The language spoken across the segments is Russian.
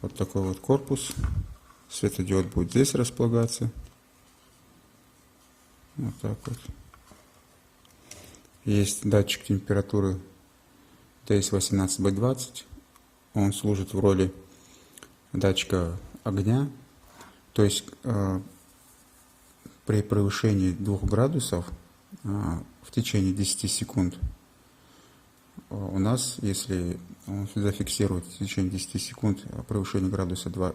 Вот такой вот корпус. Светодиод будет здесь располагаться. Вот так вот. Есть датчик температуры DS18B20. Он служит в роли датчика огня. То есть при превышении 2 градусов в течение 10 секунд у нас, если он зафиксирует в течение 10 секунд превышение градуса 2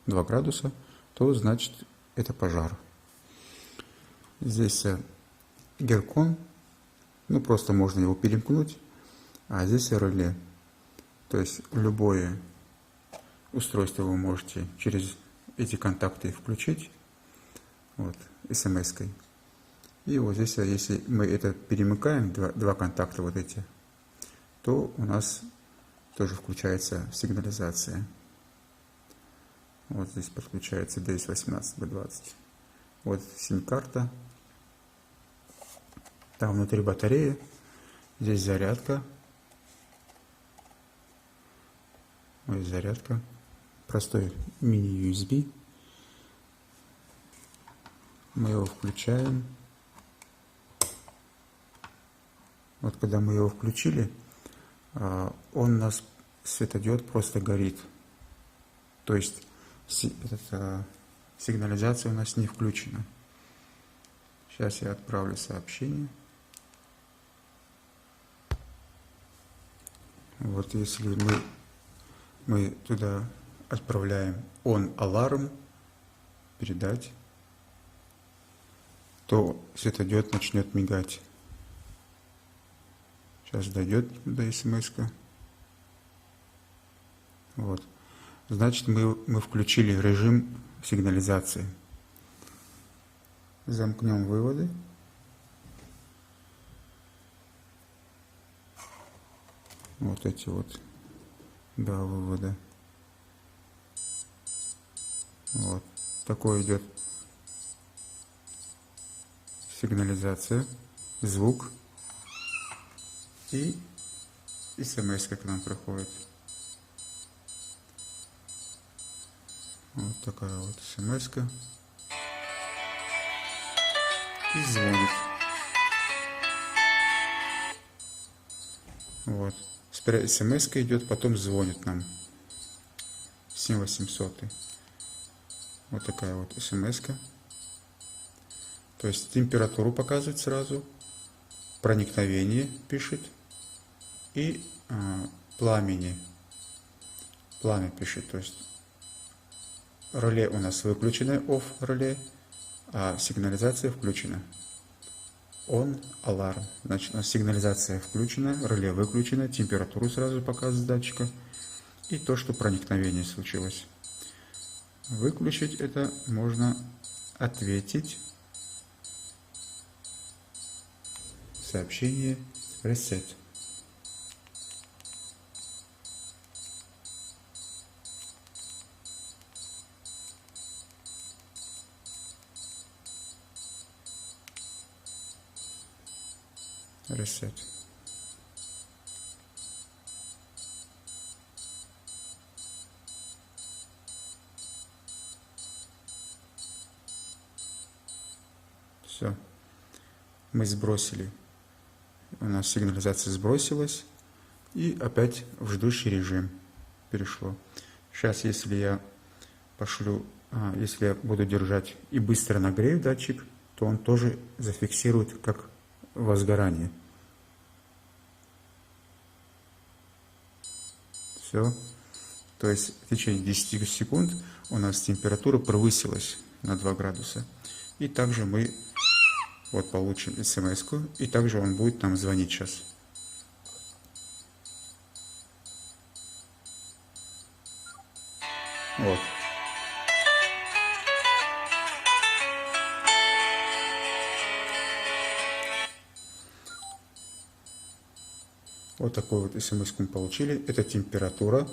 градуса, то значит это пожар. Здесь геркон, ну просто можно его перемкнуть, а здесь реле. То есть любое устройство вы можете через эти контакты включить, вот, смс-кой. И вот здесь, если мы это перемыкаем, два контакта вот эти, то у нас тоже включается сигнализация. Вот здесь подключается DS18B20. Вот сим-карта. Там внутри батарея. Здесь зарядка. Вот зарядка. Простой мини-USB. Мы его включаем. Вот когда мы его включили, он у нас, светодиод, просто горит. То есть сигнализация у нас не включена. Сейчас я отправлю сообщение. Вот если мы туда отправляем on alarm, передать, то светодиод начнет мигать. Сейчас дойдет до смс-ка. Вот. Значит, мы включили режим сигнализации. Замкнем выводы. Вот эти вот два вывода. Вот. Такой идет сигнализация, звук и смс к нам приходит. Вот такая вот смс-ка. И звонит. Вот. смс-ка идет, потом звонит нам. 7800. Вот такая вот смс-ка. То есть температуру показывает сразу. Проникновение пишет. И пламя пишет. То есть реле у нас выключено, off реле, а сигнализация включена. On alarm. Значит, у нас сигнализация включена, реле выключено, температуру сразу показывает датчика. И то, что проникновение случилось. Выключить это можно ответить. Сообщение reset. Reset. Все. Мы сбросили. У нас сигнализация сбросилась. И опять в ждущий режим перешло. Сейчас, если я пошлю, если я буду держать и быстро нагрею датчик, то он тоже зафиксирует как возгорание. Все. То есть в течение 10 секунд у нас температура повысилась на 2 градуса. И также мы вот получим смс-ку, и также он будет нам звонить сейчас. Вот. Вот такой вот смс-ку мы получили. Это температура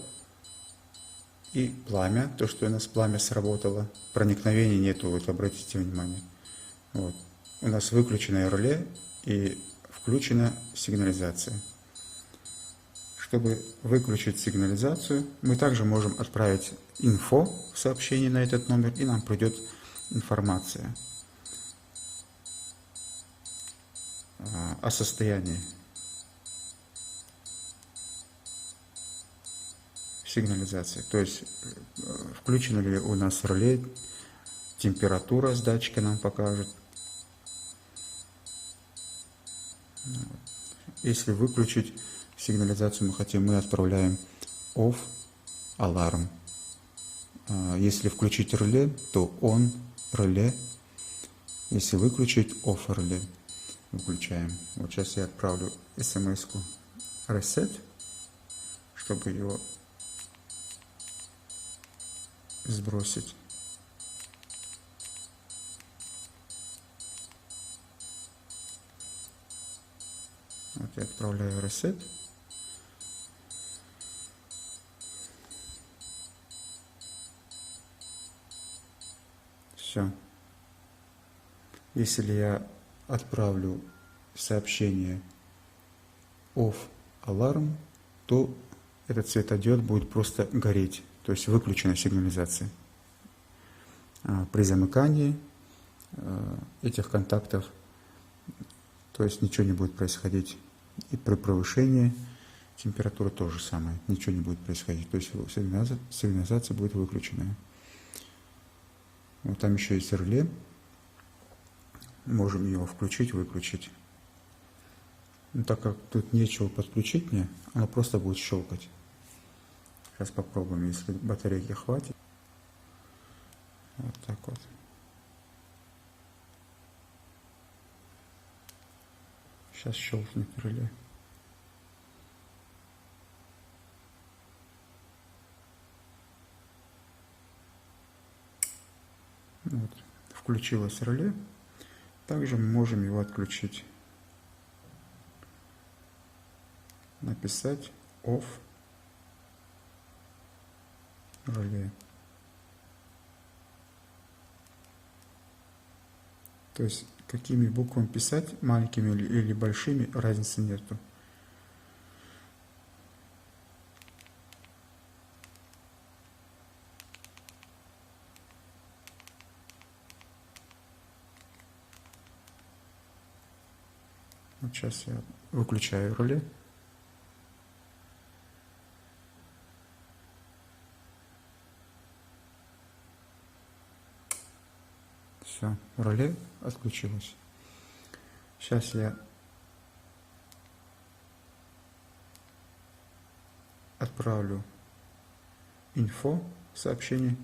и пламя. То, что у нас пламя сработало. Проникновения нету, вот обратите внимание. Вот. У нас выключено реле и включена сигнализация. Чтобы выключить сигнализацию, мы также можем отправить инфо сообщение на этот номер, и нам придет информация о состоянии сигнализации. То есть включено ли у нас реле, температура с датчика нам покажет. Если выключить сигнализацию мы отправляем off alarm. Если включить реле, то on реле. Если выключить off реле, выключаем. Вот сейчас я отправлю смс-ку reset, чтобы его сбросить. Вот я отправляю reset. Все. Если я отправлю сообщение off alarm, то этот светодиод будет просто гореть, то есть выключена сигнализация. При замыкании этих контактов, то есть ничего не будет происходить. И при повышении температуры то же самое, ничего не будет происходить. То есть сигнализация будет выключена. Вот там еще есть реле. Можем его включить, выключить. Но так как тут нечего подключить мне, оно просто будет щелкать. Сейчас попробуем, если батарейки хватит. Вот так вот. Сейчас щелкнет реле. Вот. Включилось реле. Также мы можем его отключить. Написать off реле. То есть какими буквами писать, маленькими или большими, разницы нету. Вот сейчас я выключаю реле. Все, реле отключилось. Сейчас я отправлю инфо сообщение.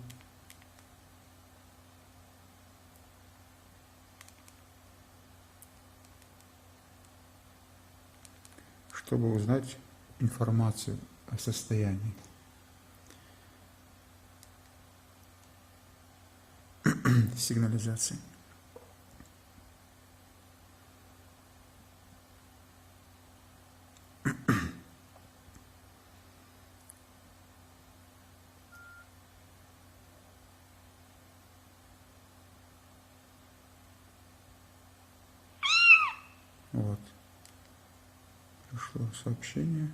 Чтобы узнать информацию о состоянии. Сигнализации. Вот. Пришло сообщение.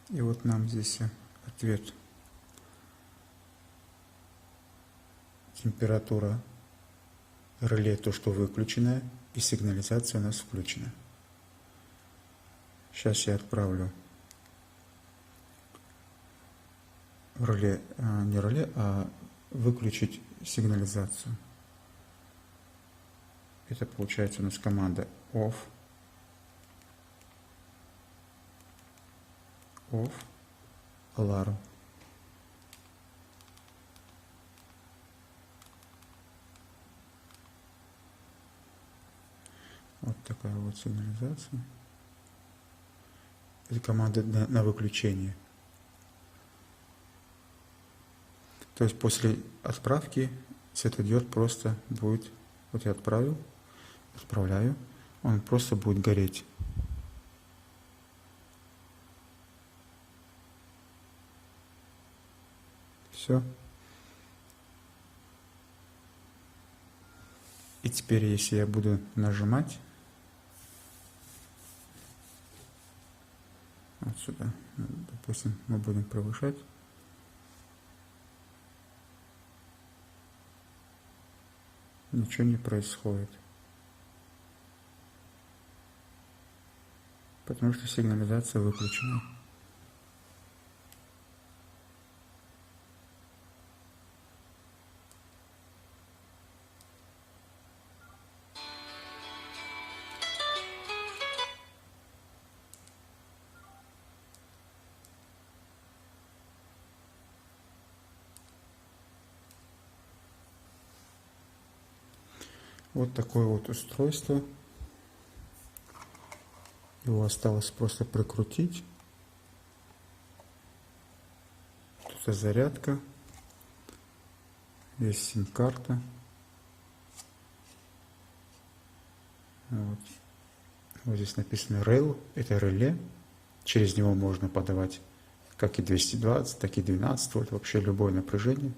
И вот нам здесь ответ. Температура реле то, что выключенная, и сигнализация у нас включена. Сейчас я отправлю реле, не реле, а выключить сигнализацию. Это получается у нас команда off alarm. Вот такая вот сигнализация. Это команда на выключение. То есть после отправки светодиод просто будет, вот я отправляю, он просто будет гореть. Все. И теперь, если я буду нажимать Вот сюда. Допустим, мы будем превышать. Ничего не происходит. Потому что сигнализация выключена. Вот такое вот устройство. Его осталось просто прикрутить. Тут зарядка. Есть сим-карта. Вот. Вот здесь написано Rail. Это реле. Через него можно подавать как и 220, так и 12 вольт. Вообще любое напряжение.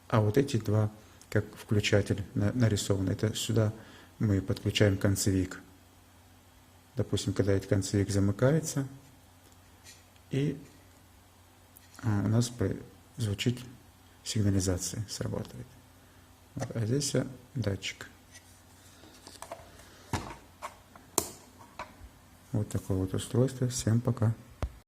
А вот эти два, как включатель нарисован, это сюда мы подключаем концевик. Допустим, когда этот концевик замыкается, и у нас звучит сигнализация, срабатывает. Вот, а здесь датчик. Вот такое вот устройство. Всем пока.